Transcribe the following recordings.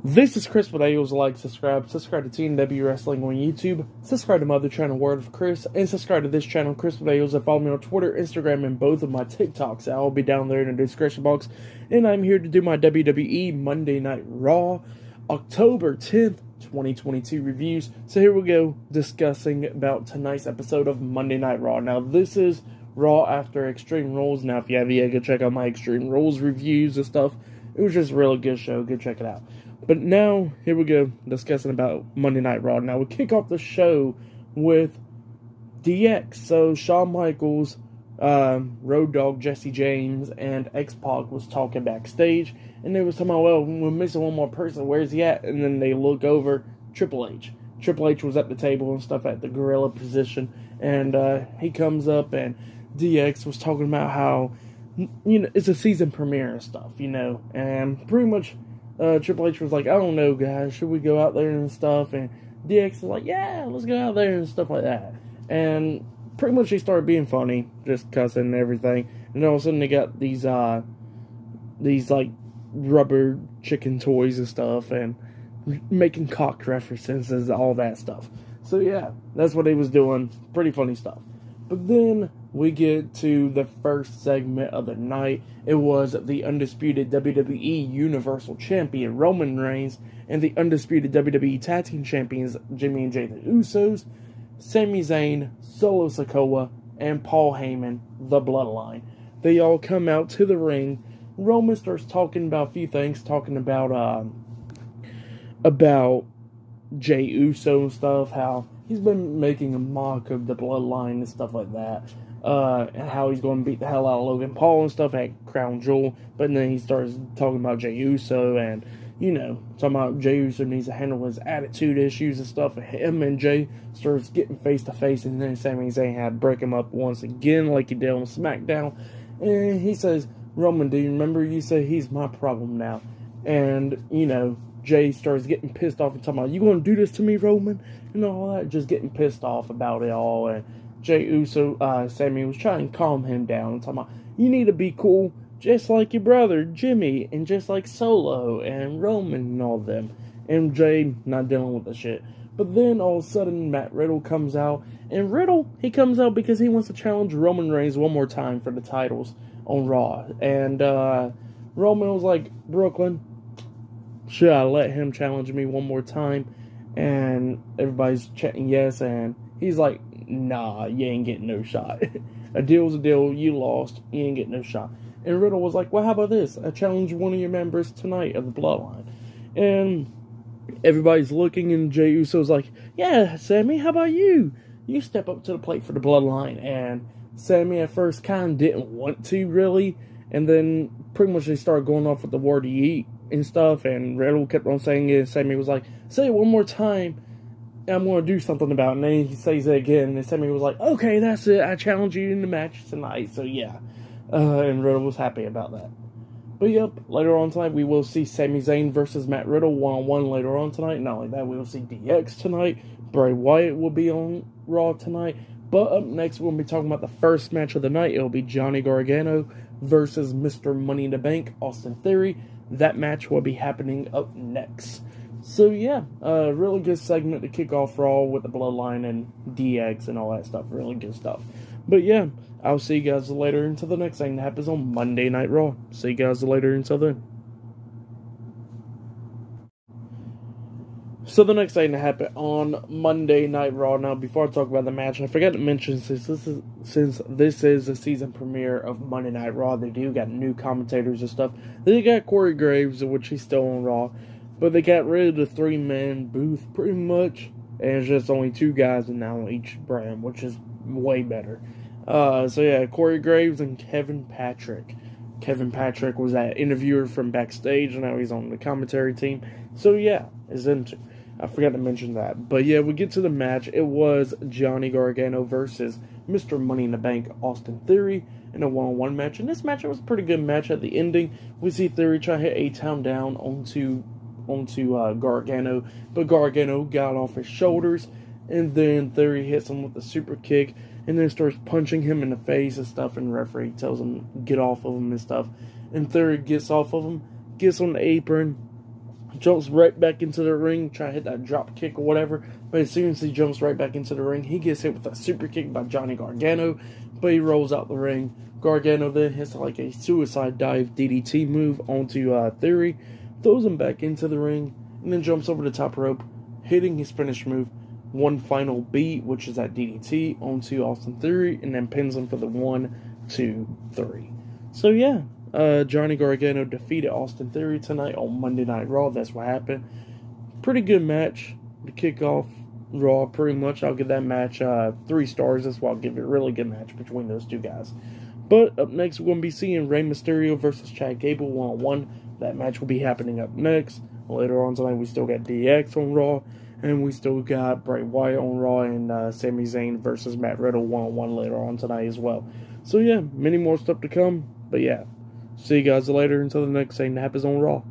This is Chris with Ails. Like, subscribe to TNW Wrestling on YouTube, subscribe to my other channel, Word of Chris, and subscribe to this channel, Chris with Ails, and follow me on Twitter, Instagram, and both of my TikToks. I'll be down there in the description box, and I'm here to do my WWE Monday Night Raw, October 10th, 2022 reviews. So here we go, discussing about tonight's episode of Monday Night Raw. Now, this is Raw after Extreme Rules. Now, if you have yet, go check out my Extreme Rules reviews and stuff. It was just a really good show. Go check it out. But now, here we go, discussing about Monday Night Raw. Now, we kick off the show with DX. So, Shawn Michaels, Road Dogg, Jesse James, and X-Pac was talking backstage. And they was talking about, well, we're missing one more person. Where's he at? And then they look over, Triple H. Triple H was at the table and stuff at the gorilla position. And he comes up, and DX was talking about how, you know, it's a season premiere and stuff, you know. And pretty much, Triple H was like, I don't know, guys, should we go out there and stuff? And DX was like, yeah, let's go out there and stuff like that. And pretty much he started being funny, just cussing and everything. And all of a sudden they got these like rubber chicken toys and stuff, and making cock references, all that stuff. So yeah, that's what he was doing. Pretty funny stuff. But then we get to the first segment of the night. It was the Undisputed WWE Universal Champion Roman Reigns and the Undisputed WWE Tag Team Champions Jimmy and Jaden Usos, Sami Zayn, Solo Sikoa, and Paul Heyman, the Bloodline. They all come out to the ring. Roman starts talking about a few things, talking about Jey Uso and stuff, how he's been making a mock of the Bloodline and stuff like that. And how he's going to beat the hell out of Logan Paul and stuff at Crown Jewel. But then he starts talking about Jey Uso and, you know, talking about Jey Uso needs to handle his attitude issues and stuff. And him and Jey starts getting face to face. And then Sami Zayn had to break him up once again like he did on SmackDown. And he says, Roman, do you remember you said he's my problem now? And, you know, Jey starts getting pissed off and talking about, you going to do this to me, Roman? And all that, just getting pissed off about it all. And Jey Uso, Sami was trying to calm him down and talking about, you need to be cool, just like your brother, Jimmy, and just like Solo, and Roman, and all of them. And Jey not dealing with the shit. But then, all of a sudden, Matt Riddle comes out. And Riddle, he comes out because he wants to challenge Roman Reigns one more time for the titles on Raw. And, Roman was like, Brooklyn, should I let him challenge me one more time? And everybody's chatting yes, and he's like, nah, you ain't getting no shot. A deal's a deal, you lost, you ain't getting no shot. And Riddle was like, well, how about this? I challenge one of your members tonight of the Bloodline. And everybody's looking, and Jey Uso's like, yeah, Sami, how about you? You step up to the plate for the Bloodline. And Sami at first kind of didn't want to, really. And then pretty much they started going off with the word to eat and stuff. And Riddle kept on saying it. And Sami was like, say it one more time, I'm going to do something about it. And then he says it again, and Sami was like, okay, that's it, I challenge you in the match tonight, so yeah. And Riddle was happy about that. But yep, later on tonight, we will see Sami Zayn versus Matt Riddle one-on-one later on tonight. Not only that, we will see DX tonight. Bray Wyatt will be on Raw tonight. But up next, we'll be talking about the first match of the night. It'll be Johnny Gargano versus Mr. Money in the Bank, Austin Theory. That match will be happening up next. So yeah, really good segment to kick off Raw with the Bloodline and DX and all that stuff. Really good stuff. But yeah, I'll see you guys later until the next thing that happens on Monday Night Raw. See you guys later until then. So the next thing to happen on Monday Night Raw. Now, before I talk about the match, I forgot to mention, since this is a season premiere of Monday Night Raw, they do got new commentators and stuff. They got Corey Graves, which he's still on Raw. But they got rid of the 3-man booth, pretty much. And it's just only 2 guys now on each brand, which is way better. So yeah, Corey Graves and Kevin Patrick. Kevin Patrick was that interviewer from backstage, and now he's on the commentary team. So yeah, I forgot to mention that. But yeah, we get to the match. It was Johnny Gargano versus Mr. Money in the Bank, Austin Theory, in a one-on-one match. And this match, it was a pretty good match. At the ending, we see Theory try to hit A-Town down onto Gargano, but Gargano got off his shoulders, and then Theory hits him with a super kick, and then starts punching him in the face and stuff, and the referee tells him get off of him and stuff, and Theory gets off of him, gets on the apron, jumps right back into the ring, trying to hit that drop kick or whatever. But as soon as he jumps right back into the ring, he gets hit with a super kick by Johnny Gargano, but he rolls out the ring. Gargano then hits like a suicide dive DDT move onto Theory, throws him back into the ring, and then jumps over the top rope, hitting his finish move, one final beat, which is that DDT, onto Austin Theory, and then pins him for the 1, 2, 3. So yeah, Johnny Gargano defeated Austin Theory tonight on Monday Night Raw. That's what happened. Pretty good match to kick off Raw, pretty much. I'll give that match 3 stars. That's why I'll give it a really good match between those two guys. But up next, we're going to be seeing Rey Mysterio versus Chad Gable 1-on-1. That match will be happening up next. Later on tonight, we still got DX on Raw. And we still got Bray Wyatt on Raw and Sami Zayn versus Matt Riddle 1-on-1 later on tonight as well. So yeah, many more stuff to come. But yeah, see you guys later until the next thing that happens on Raw.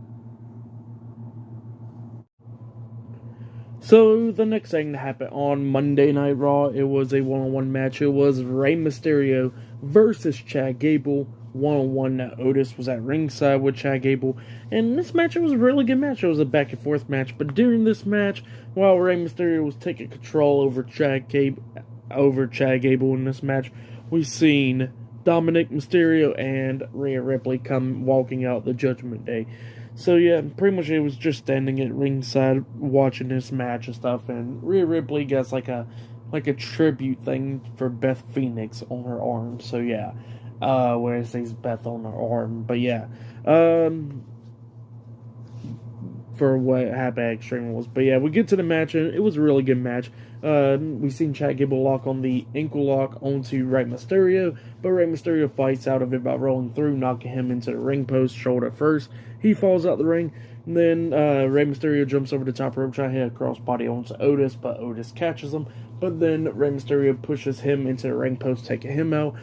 So the next thing that happened on Monday Night Raw, it was a 1-on-1 match. It was Rey Mysterio versus Chad Gable 1-on-1. Otis was at ringside with Chad Gable, and this match, it was a really good match. It was a back and forth match, but during this match, while Rey Mysterio was taking control over Chad Gable in this match, we seen Dominic Mysterio and Rhea Ripley come walking out the Judgment Day. So yeah, pretty much it was just standing at ringside watching this match and stuff, and Rhea Ripley gets like a tribute thing for Beth Phoenix on her arm. So yeah, where it says Beth on her arm. But yeah, for what happened at Extreme Rules. But yeah, we get to the match, and it was a really good match. We seen Chad Gable lock on the ankle lock onto Rey Mysterio, but Rey Mysterio fights out of it by rolling through, knocking him into the ring post, shoulder first. He falls out the ring, and then Rey Mysterio jumps over the top rope, trying to hit a crossbody onto Otis, but Otis catches him. But then Rey Mysterio pushes him into the ring post, taking him out,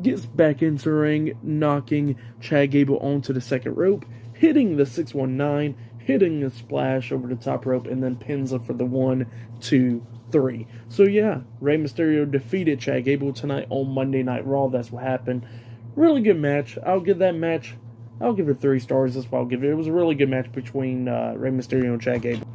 gets back into the ring, knocking Chad Gable onto the second rope, hitting the 619, hitting a splash over the top rope, and then pins him for the 1, 2, 3. So yeah, Rey Mysterio defeated Chad Gable tonight on Monday Night Raw. That's what happened. Really good match. I'll give it 3 stars. That's what I'll give it. It was a really good match between Rey Mysterio and Chad Gable.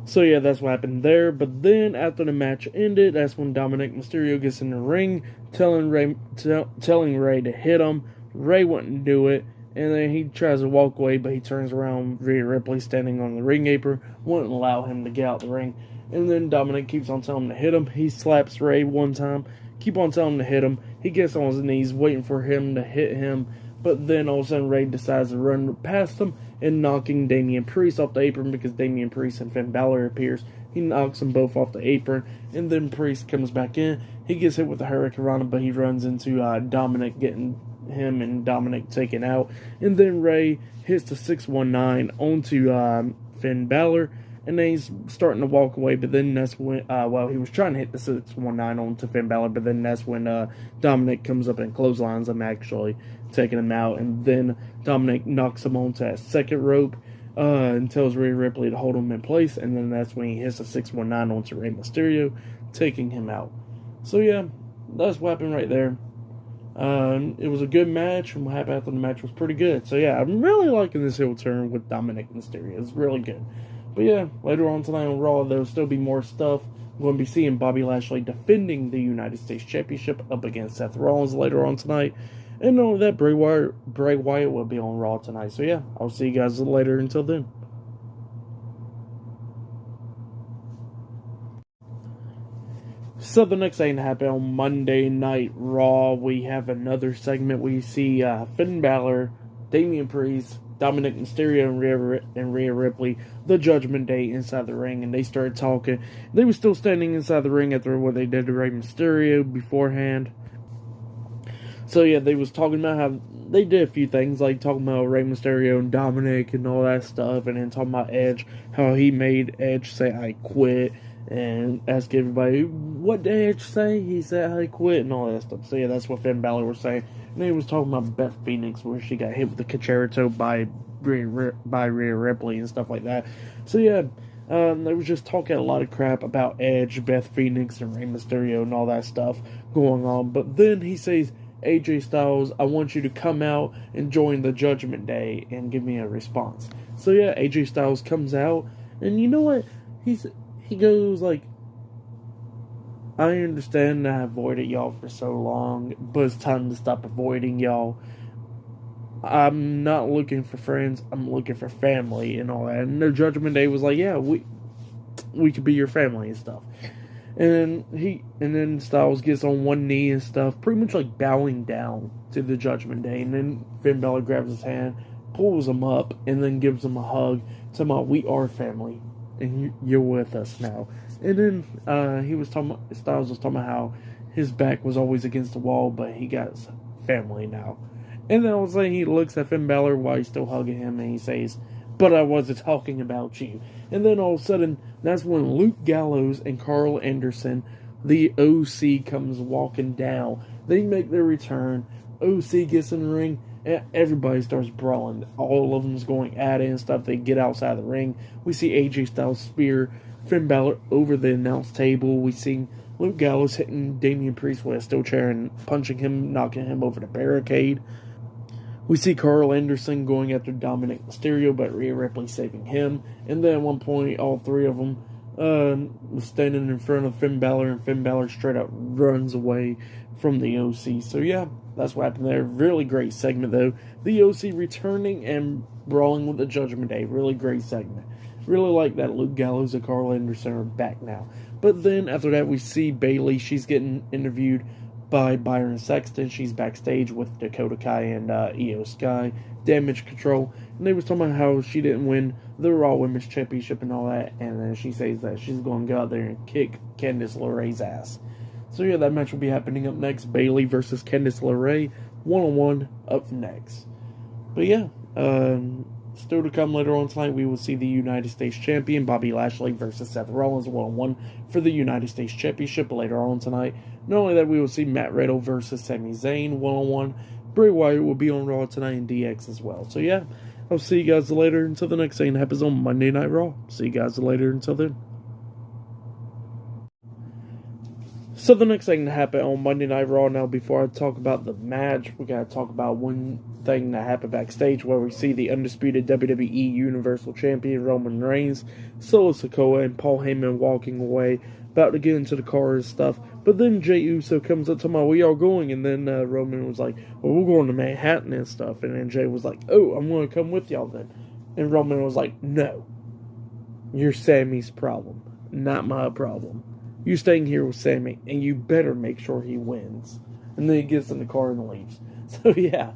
So yeah, that's what happened there. But then after the match ended, that's when Dominic Mysterio gets in the ring, telling Rey to hit him. Rey wouldn't do it, and then he tries to walk away, but he turns around. Rhea Ripley standing on the ring apron wouldn't allow him to get out the ring. And then Dominic keeps on telling him to hit him. He slaps Rey one time, keep on telling him to hit him. He gets on his knees waiting for him to hit him. But then all of a sudden Rey decides to run past him and knocking Damian Priest off the apron, because Damian Priest and Finn Balor appears. He knocks them both off the apron, and then Priest comes back in. He gets hit with the Hurricane Rana, but he runs into Dominic, getting him and Dominic taken out. And then Rey hits the 619 onto Finn Balor, and then he's starting to walk away, but then that's when, he was trying to hit the 619 onto Finn Balor, but then that's when Dominic comes up and clotheslines him, actually taking him out, and then Dominic knocks him onto that second rope and tells Rhea Ripley to hold him in place, and then that's when he hits the 619 onto Rey Mysterio, taking him out. So yeah, that's what happened right there. It was a good match, and what happened after the match was pretty good. So yeah, I'm really liking this heel turn with Dominic Mysterio. It's really good. But yeah, later on tonight on Raw, there'll still be more stuff. I'm going to be seeing Bobby Lashley defending the United States Championship up against Seth Rollins later on tonight. And not only that, Bray Wyatt will be on Raw tonight. So yeah, I'll see you guys later. Until then. So the next thing that happened on Monday Night Raw, we have another segment. We see Finn Balor, Damian Priest, Dominic Mysterio, and Rhea Ripley, the Judgment Day, inside the ring, and they started talking. They were still standing inside the ring after what they did to Rey Mysterio beforehand. So yeah, they was talking about how they did a few things, like talking about Rey Mysterio and Dominic and all that stuff, and then talking about Edge, how he made Edge say, "I quit," and ask everybody, what did Edge say? He said, "I quit," and all that stuff. So yeah, that's what Finn Balor was saying. And he was talking about Beth Phoenix, where she got hit with the Concerto by Rhea Ripley and stuff like that. So yeah, they was just talking a lot of crap about Edge, Beth Phoenix, and Rey Mysterio and all that stuff going on. But then he says, "AJ Styles, I want you to come out and join the Judgment Day and give me a response." So yeah, AJ Styles comes out, and you know what? He goes like, I understand I avoided y'all for so long, but it's time to stop avoiding y'all. I'm not looking for friends. I'm looking for family and all that. And the Judgment Day was like, yeah, we could be your family and stuff. And then Styles gets on one knee and stuff, pretty much like bowing down to the Judgment Day. And then Finn Balor grabs his hand, pulls him up, and then gives him a hug. Talking about, we are family, and you're with us now. And then Styles was talking about how his back was always against the wall, but he got family now. And then all of a sudden he looks at Finn Balor while he's still hugging him, and he says, but I wasn't talking about you. And then all of a sudden, that's when Luke Gallows and Carl Anderson, the OC, comes walking down. They make their return. OC gets in the ring, and everybody starts brawling. All of them's going at it and stuff. They get outside the ring. We see AJ Styles spear Finn Balor over the announce table. We see Luke Gallows hitting Damian Priest with a steel chair and punching him, knocking him over the barricade. We see Carl Anderson going after Dominic Mysterio, but Rhea Ripley saving him. And then at one point, all three of them was standing in front of Finn Balor, and Finn Balor straight up runs away from the OC. So yeah, that's what happened there. Really great segment though. The OC returning and brawling with the Judgment Day. Really great segment. Really like that Luke Gallows and Carl Anderson are back now. But then after that, we see Bayley. She's getting interviewed by Byron Sexton. She's backstage with Dakota Kai and Io Sky, Damage Control, and they was talking about how she didn't win the Raw Women's Championship and all that, and then she says that she's going to go out there and kick Candice LeRae's ass. So yeah, that match will be happening up next. Bayley versus Candice LeRae, one-on-one up next. But yeah, still to come later on tonight, we will see the United States Champion, Bobby Lashley, versus Seth Rollins, one-on-one for the United States Championship later on tonight. Not only that, we will see Matt Riddle versus Sami Zayn, one-on-one. Bray Wyatt will be on Raw tonight and DX as well. So yeah, I'll see you guys later until the next thing that happens on Monday Night Raw. See you guys later until then. So the next thing that happened on Monday Night Raw, now before I talk about the match, we gotta talk about one thing that happened backstage where we see the undisputed WWE Universal Champion Roman Reigns, Solo Sikoa, and Paul Heyman walking away, about to get into the car and stuff. But then Jey Uso comes up to me, where y'all going? And then Roman was like, well, we're going to Manhattan and stuff. And then Jey was like, oh, I'm going to come with y'all then. And Roman was like, no, you're Sammy's problem, not my problem. You staying here with Sami, and you better make sure he wins. And then he gets in the car and leaves. So yeah,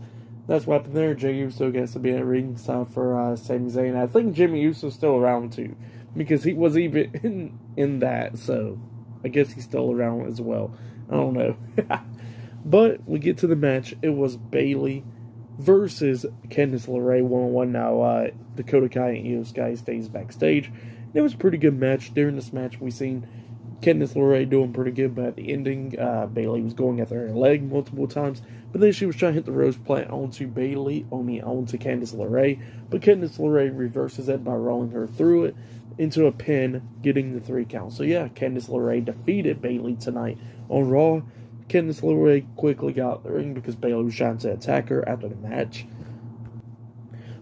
that's what happened there. Jey Uso gets to be at ringside for Sami Zayn. I think Jimmy Uso's still around too, because he was even in that. So I guess he's still around as well. I don't know. But we get to the match. It was Bayley versus Candice LeRae one-on-one. Now Dakota Kai and Io Sky stays backstage. It was a pretty good match. During this match, we seen Candice LeRae doing pretty good, but at the ending, Bayley was going after her leg multiple times, but then she was trying to hit the rose plant onto onto Candice LeRae, but Candice LeRae reverses it by rolling her through it into a pin, getting the 3 count. So yeah, Candice LeRae defeated Bayley tonight on Raw. Candice LeRae quickly got out the ring because Bayley was trying to attack her after the match.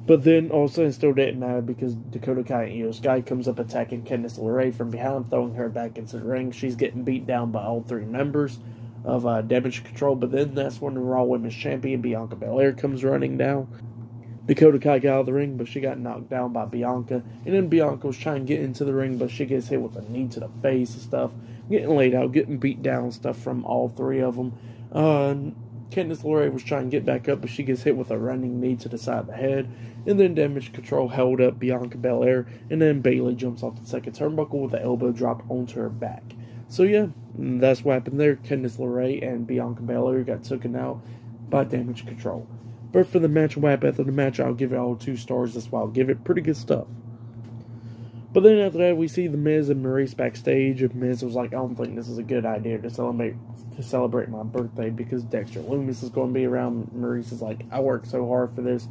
But then, all of a sudden, it still didn't matter because Dakota Kai and Io Sky comes up attacking Candice LeRae from behind, throwing her back into the ring. She's getting beat down by all 3 members of Damage Control. But then that's when the Raw Women's Champion, Bianca Belair, comes running down. Dakota Kai got out of the ring, but she got knocked down by Bianca. And then Bianca was trying to get into the ring, but she gets hit with a knee to the face and stuff. Getting laid out, getting beat down and stuff from all 3 of them. Candice LeRae was trying to get back up, but she gets hit with a running knee to the side of the head. And then Damage Control held up Bianca Belair, and then Bayley jumps off the second turnbuckle with an elbow drop onto her back. So yeah, that's what happened there. Candice LeRae and Bianca Belair got taken out by Damage Control. But for the match, what happened after the match, I'll give it all 2 stars. That's why I'll give it pretty good stuff. But then after that, we see the Miz and Maurice backstage. And Miz was like, I don't think this is a good idea to celebrate my birthday because Dexter Lumis is going to be around. Maurice is like, I worked so hard for this,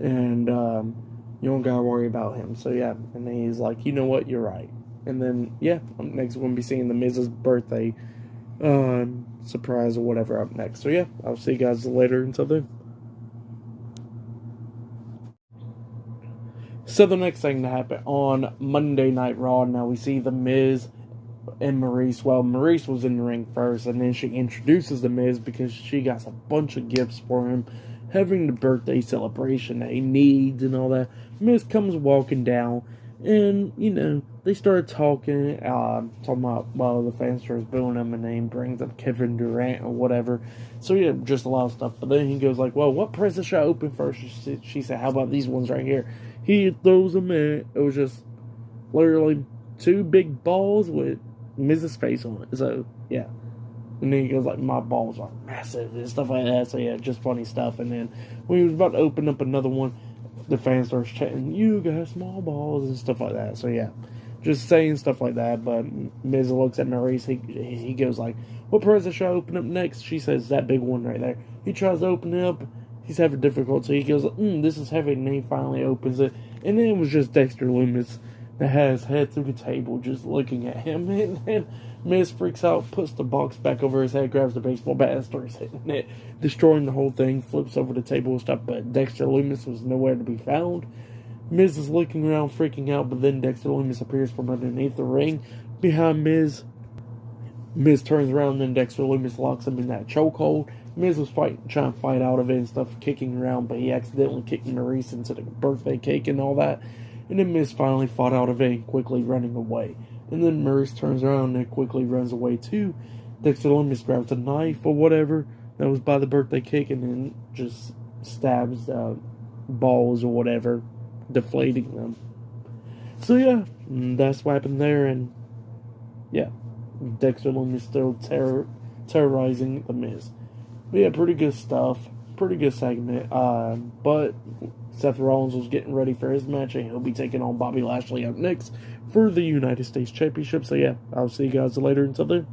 and you don't got to worry about him. So yeah, and then he's like, you know what, you're right. And then, yeah, next we're going to be seeing the Miz's birthday surprise or whatever up next. So yeah, I'll see you guys later. Until then. So the next thing to happen on Monday Night Raw, now we see the Miz and Maurice. Well, Maurice was in the ring first, and then she introduces the Miz because she got a bunch of gifts for him, having the birthday celebration that he needs and all that. Miz comes walking down, and, they started talking about, well, the fans starts booing him, and then he brings up Kevin Durant or whatever. So, yeah, just a lot of stuff. But then he goes like, well, what present should I open first? She said, how about these ones right here? He throws them in. It was just literally 2 big balls with Miz's face on it. So, yeah. And then he goes like, my balls are massive and stuff like that. So, yeah, just funny stuff. And then when he was about to open up another one, the fan starts chatting, you got small balls and stuff like that. So, yeah, just saying stuff like that. But Miz looks at Maurice. He goes like, what present should I open up next? She says, that big one right there. He tries to open it up. He's having difficulty. He goes, this is heavy. And then he finally opens it. And then it was just Dexter Lumis that had his head through the table just looking at him. And then Miz freaks out, puts the box back over his head, grabs the baseball bat, and starts hitting it, destroying the whole thing, flips over the table and stuff. But Dexter Lumis was nowhere to be found. Miz is looking around, freaking out. But then Dexter Lumis appears from underneath the ring behind Miz. Miz turns around, and then Dexter Lumis locks him in that chokehold. Miz was trying to fight out of it and stuff, kicking around, but he accidentally kicked Maurice into the birthday cake and all that. And then Miz finally fought out of it, quickly running away. And then Maurice turns around and quickly runs away too. Dexter Lumis grabs a knife or whatever that was by the birthday cake and then just stabs the balls or whatever, deflating them. So yeah, that's what happened there, and yeah, Dexter Lumis still terrorizing the Miz. But yeah, pretty good stuff. Pretty good segment. But Seth Rollins was getting ready for his match, and he'll be taking on Bobby Lashley up next for the United States Championship. So yeah, I'll see you guys later. Until then.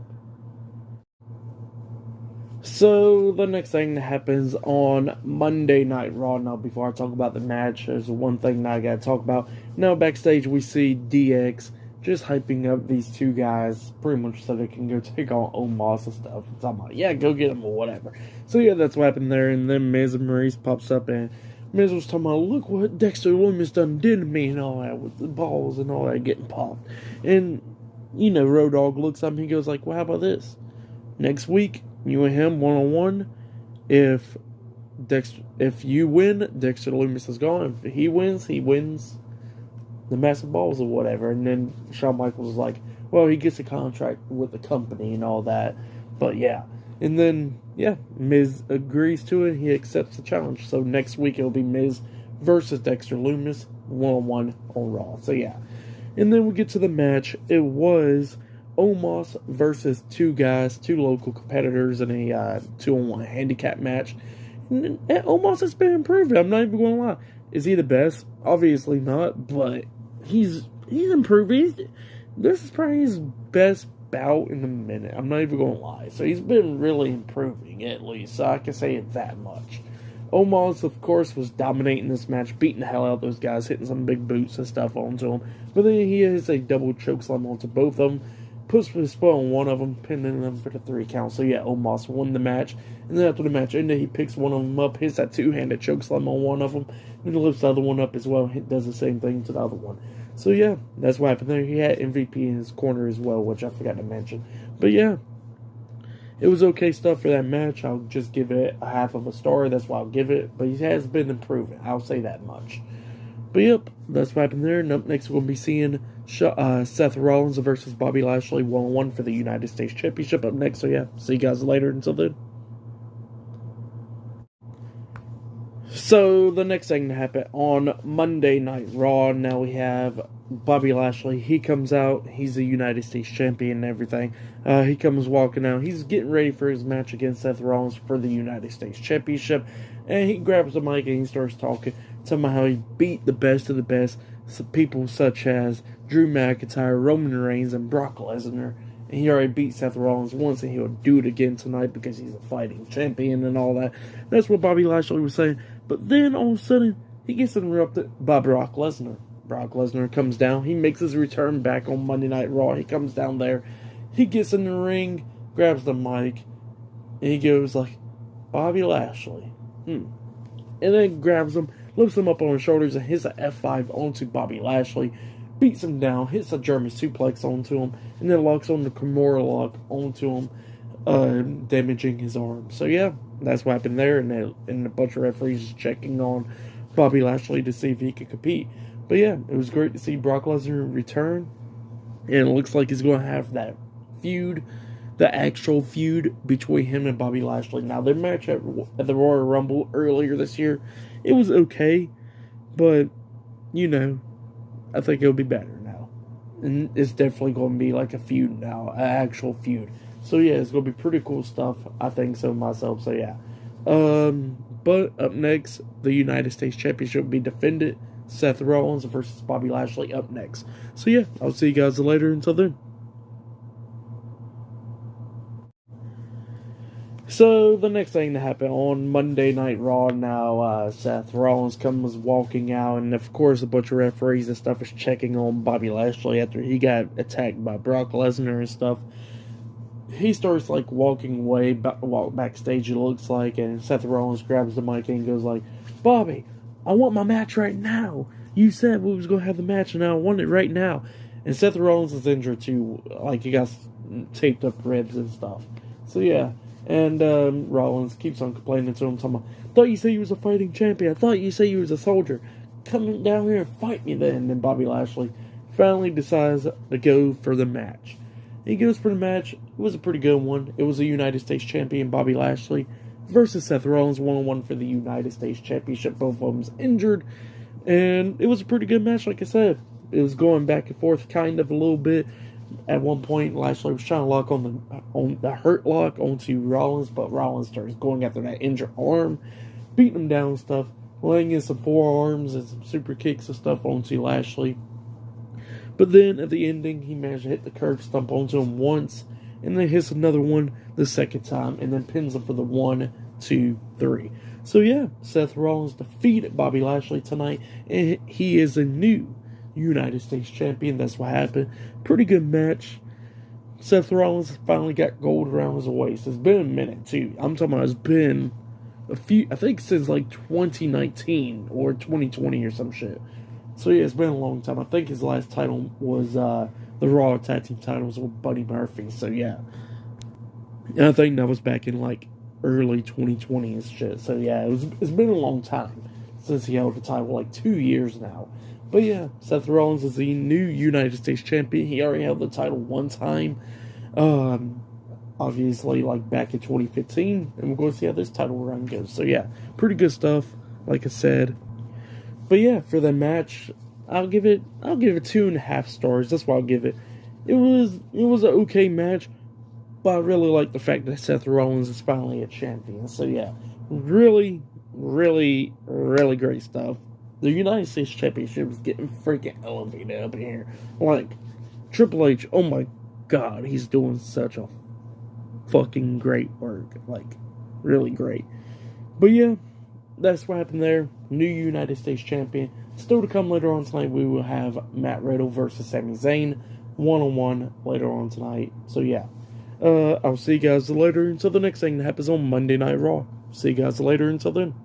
So the next thing that happens on Monday Night Raw. Now, before I talk about the match, there's one thing that I gotta talk about. Now, backstage we see DX just hyping up these 2 guys, pretty much so they can go take on Omos and stuff. It's all like, yeah, go get them or whatever. So yeah, that's what happened there. And then Miz and Maurice pops up, and Miz was talking about, look what Dexter Lumis done did to me and all that, with the balls and all that getting popped. And, Road Dogg looks at him, he goes like, well, how about this? Next week, you and him one-on-one. If you win, Dexter Lumis is gone. If he wins the massive balls or whatever. And then Shawn Michaels was like, well, he gets a contract with the company and all that. But yeah. And then, yeah, Miz agrees to it. He accepts the challenge. So next week it'll be Miz versus Dexter Lumis, one-on-one on Raw. So yeah. And then we get to the match. It was Omos versus 2 guys, 2 local competitors in a 2-on-1 handicap match. And Omos has been improving. I'm not even going to lie. Is he the best? Obviously not, but he's improving. This is probably his best bout in a minute. I'm not even going to lie. So he's been really improving, at least. So I can say it that much. Omos, of course, was dominating this match, beating the hell out of those guys, hitting some big boots and stuff onto him. But then he hits a double chokeslam onto both of them, puts his foot on one of them, pinning them for the 3 count. So yeah, Omos won the match. And then after the match ended, he picks one of them up, hits that 2-handed chokeslam on one of them, and lifts the other one up as well, and does the same thing to the other one. So yeah, that's what happened there. He had MVP in his corner as well, which I forgot to mention. But yeah, it was okay stuff for that match. I'll just give it a half of a star. That's why I'll give it. But he has been improving. I'll say that much. But yep, that's what happened there. And up next, we'll be seeing Seth Rollins versus Bobby Lashley 1-on-1 for the United States Championship up next. So yeah, see you guys later. Until then. So the next thing to happen on Monday Night Raw. Now we have Bobby Lashley. He comes out. He's the United States Champion and everything. He comes walking out. He's getting ready for his match against Seth Rollins for the United States Championship. And he grabs the mic and he starts talking about how he beat the best of the best. People such as Drew McIntyre, Roman Reigns, and Brock Lesnar. And he already beat Seth Rollins once, and he'll do it again tonight because he's a fighting champion and all that. That's what Bobby Lashley was saying. But then, all of a sudden, he gets interrupted by Brock Lesnar. Brock Lesnar comes down. He makes his return back on Monday Night Raw. He comes down there. He gets in the ring, grabs the mic, and he goes like, Bobby Lashley. And then grabs him, lifts him up on his shoulders and hits an F5 onto Bobby Lashley, beats him down, hits a German suplex onto him, and then locks on the Kimura lock onto him, damaging his arm. So yeah, that's what happened there, and a bunch of referees checking on Bobby Lashley to see if he could compete. But yeah, it was great to see Brock Lesnar return, and it looks like he's going to have that feud, the actual feud between him and Bobby Lashley. Now, their match at the Royal Rumble earlier this year, it was okay, but, you know, I think it'll be better now. And it's definitely going to be like a feud now, an actual feud. So yeah, it's going to be pretty cool stuff. I think so myself, so yeah. But up next, the United States Championship will be defended. Seth Rollins versus Bobby Lashley up next. So yeah, I'll see you guys later. Until then. So the next thing that happened on Monday Night Raw now, Seth Rollins comes walking out, and of course a bunch of referees and stuff is checking on Bobby Lashley after he got attacked by Brock Lesnar and stuff. He starts like walking away, walk backstage it looks like, and Seth Rollins grabs the mic and goes like, "Bobby, I want my match right now. You said we was going to have the match, and I want it right now." And Seth Rollins is injured too. Like, he got taped up ribs and stuff. So, yeah. And Rollins keeps on complaining to him, talking about, "Thought you said you was a fighting champion. I thought you said you was a soldier. Come down here and fight me then." And then Bobby Lashley finally decides to go for the match. He goes for the match. It was a pretty good one. It was a United States champion, Bobby Lashley, versus Seth Rollins, 1-on-1 for the United States Championship. Both of them's injured, and it was a pretty good match, like I said. It was going back and forth kind of a little bit. At one point, Lashley was trying to lock on the hurt lock onto Rollins, but Rollins starts going after that injured arm, beating him down and stuff, laying in some forearms and some super kicks and stuff onto Lashley. But then, at the ending, he managed to hit the curb stomp onto him once, and then hits another one the second time, and then pins him for the 1, 2, 3. So yeah, Seth Rollins defeated Bobby Lashley tonight, and he is a new United States champion. That's what happened. Pretty good match. Seth Rollins finally got gold around his waist. It's been a minute too. I'm talking about it's been a few, I think since like 2019 or 2020 or some shit. So yeah, it's been a long time. I think his last title was the Raw Tag Team titles with Buddy Murphy. So yeah, and I think that was back in like early 2020 and shit. So yeah, it's been a long time since he held the title, like 2 years now. But yeah, Seth Rollins is the new United States champion. He already held the title one time, obviously like back in 2015, and we're going to see how this title run goes. So yeah, pretty good stuff, like I said. But yeah, for the match, I'll give it 2.5 stars. That's what I'll give it. It was an okay match, but I really like the fact that Seth Rollins is finally a champion. So yeah, really, really, really great stuff. The United States Championship is getting freaking elevated up in here. Like, Triple H, oh my god, he's doing such a fucking great work. Like, really great. But yeah, that's what happened there. New United States Champion. Still to come later on tonight, we will have Matt Riddle versus Sami Zayn, 1-on-1 later on tonight. So yeah, I'll see you guys later until the next thing that happens on Monday Night Raw. See you guys later until then.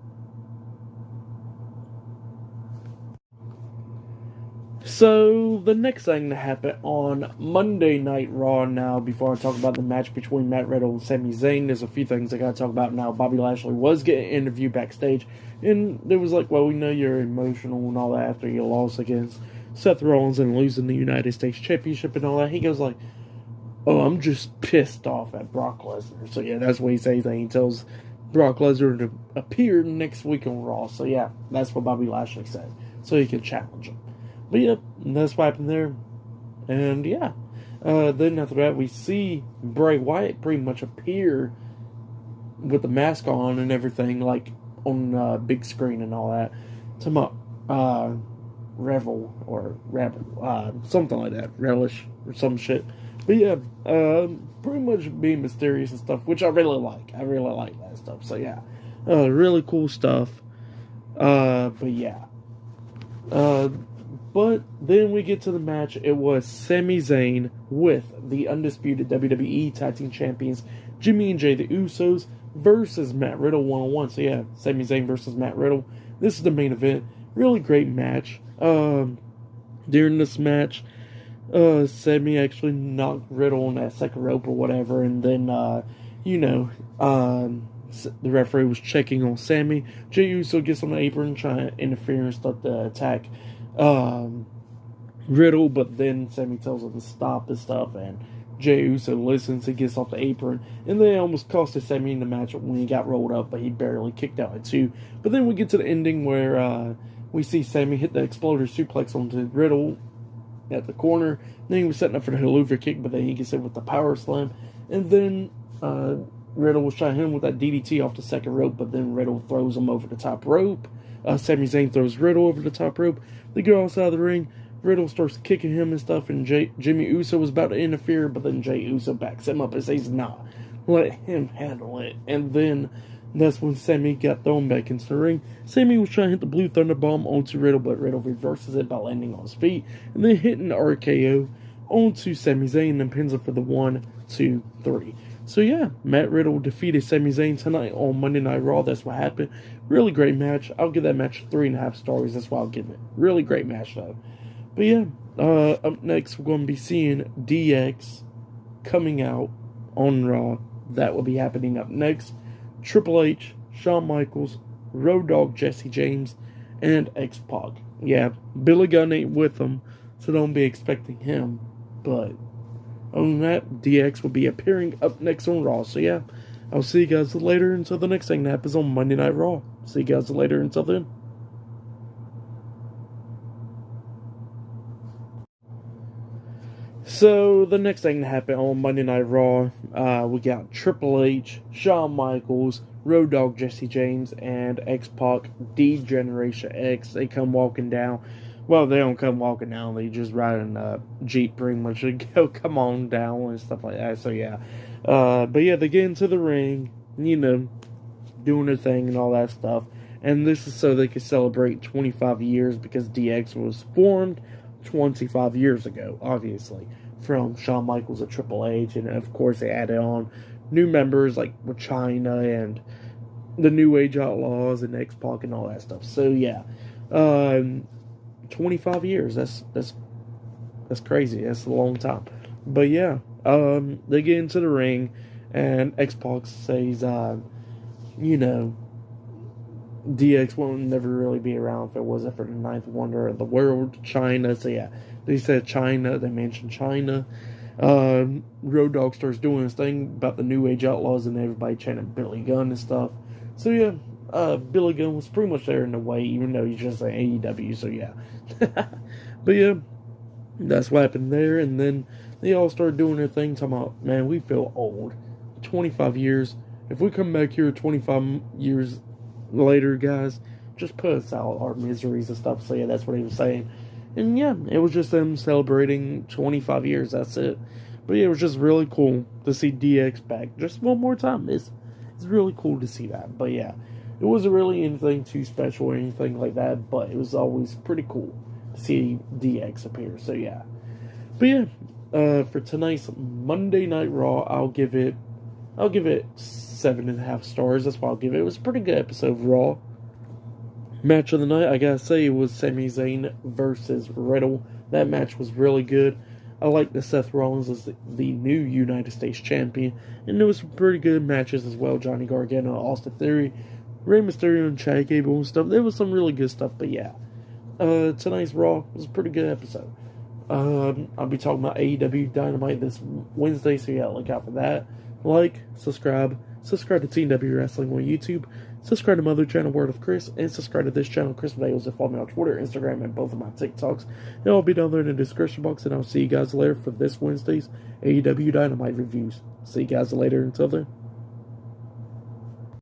So, the next thing that happened on Monday Night Raw now, before I talk about the match between Matt Riddle and Sami Zayn, there's a few things I gotta talk about now. Bobby Lashley was getting interviewed backstage, and there was like, well, we know you're emotional and all that after your loss against Seth Rollins and losing the United States Championship and all that. He goes like, "Oh, I'm just pissed off at Brock Lesnar." So yeah, that's what he says, and he tells Brock Lesnar to appear next week on Raw. So yeah, that's what Bobby Lashley said, so he can challenge him. But yeah, that's what happened there. And yeah, then after that, we see Bray Wyatt pretty much appear with the mask on and everything, like on big screen and all that. Talking about Revel or Rebel, something like that, Relish or some shit. But yeah, pretty much being mysterious and stuff, which I really like. I really like that stuff. So yeah, really cool stuff. But yeah. But then we get to the match. It was Sami Zayn with the Undisputed WWE Tag Team Champions, Jimmy and Jay, the Usos, versus Matt Riddle one-on-one. So yeah, Sami Zayn versus Matt Riddle. This is the main event. Really great match. During this match, Sami actually knocked Riddle on that second rope or whatever, and then, the referee was checking on Sami. Jey Uso gets on the apron, trying to interfere and start to attack Riddle, but then Sami tells him to stop and stuff, and Jey Uso listens. He gets off the apron, and they almost costed Sami in the match when he got rolled up, but he barely kicked out at 2. But then we get to the ending where we see Sami hit the exploder suplex onto Riddle at the corner. Then he was setting up for the Helluva kick, but then he gets in with the power slam, and then Riddle was trying to hit him with that DDT off the second rope, but then Riddle throws him over the top rope. Sami Zayn throws Riddle over the top rope. They go outside of the ring. Riddle starts kicking him and stuff, and Jimmy Uso was about to interfere, but then Jey Uso backs him up and says, nah, let him handle it. And then that's when Sami got thrown back into the ring. Sami was trying to hit the Blue Thunder Bomb onto Riddle, but Riddle reverses it by landing on his feet, and then hitting the RKO onto Sami Zayn and pins him for the 1, 2, 3. So yeah, Matt Riddle defeated Sami Zayn tonight on Monday Night Raw. That's what happened. Really great match. I'll give that match 3.5 stars. That's what I'll give it. Really great match though. But yeah, up next we're going to be seeing DX coming out on Raw. That will be happening up next. Triple H, Shawn Michaels, Road Dogg Jesse James, and X-Pac. Yeah, Billy Gunn ain't with them, so don't be expecting him. But other than that, DX will be appearing up next on Raw. So yeah, I'll see you guys later until the next thing that happens on Monday Night Raw. See you guys later until then. So, the next thing that happened on Monday Night Raw, we got Triple H, Shawn Michaels, Road Dogg Jesse James, and X-Pac, D-Generation X. They come walking down. Well, they don't come walking down. They just ride in a Jeep pretty much. They go, come on down and stuff like that. So, yeah. But, yeah, they get into the ring, doing their thing and all that stuff. And this is so they can celebrate 25 years because DX was formed 25 years ago, obviously, from Shawn Michaels and Triple H, and of course they added on new members like with China and the New Age Outlaws and X-Pac and all that stuff. So yeah, 25 years. That's crazy. That's a long time. But yeah, they get into the ring, and X-Pac says, DX won't never really be around if it wasn't for the ninth wonder of the world, China. So yeah, they said China. They mentioned China. Road Dogg starts doing his thing about the New Age Outlaws and everybody chanting Billy Gunn and stuff. So yeah, Billy Gunn was pretty much there in the way, even though he's just an AEW. So yeah, but yeah, that's what happened there. And then they all started doing their thing, talking about, man, we feel old. 25 years. If we come back here 25 years later, guys, just put us out our miseries and stuff. So yeah, that's what he was saying. And yeah, it was just them celebrating 25 years. That's it. But yeah, it was just really cool to see DX back just one more time. It's really cool to see that. But yeah, it wasn't really anything too special or anything like that, but it was always pretty cool to see DX appear. So yeah. But yeah, for tonight's Monday Night Raw, I'll give it 7.5 stars. That's what I'll give it. It was a pretty good episode of Raw. Match of the night, I gotta say, it was Sami Zayn versus Riddle. That match was really good. I like that Seth Rollins is the new United States Champion. And there was some pretty good matches as well. Johnny Gargano, Austin Theory, Rey Mysterio, and Chad Gable and stuff. There was some really good stuff, but yeah. Tonight's Raw was a pretty good episode. I'll be talking about AEW Dynamite this Wednesday, so yeah, look out for that. Like, subscribe to TW Wrestling on YouTube, subscribe to my other channel, Word of Chris, and subscribe to this channel, Chris Videos, and follow me on Twitter, Instagram, and both of my TikToks. And I'll be down there in the description box, and I'll see you guys later for this Wednesday's AEW Dynamite reviews. See you guys later until then.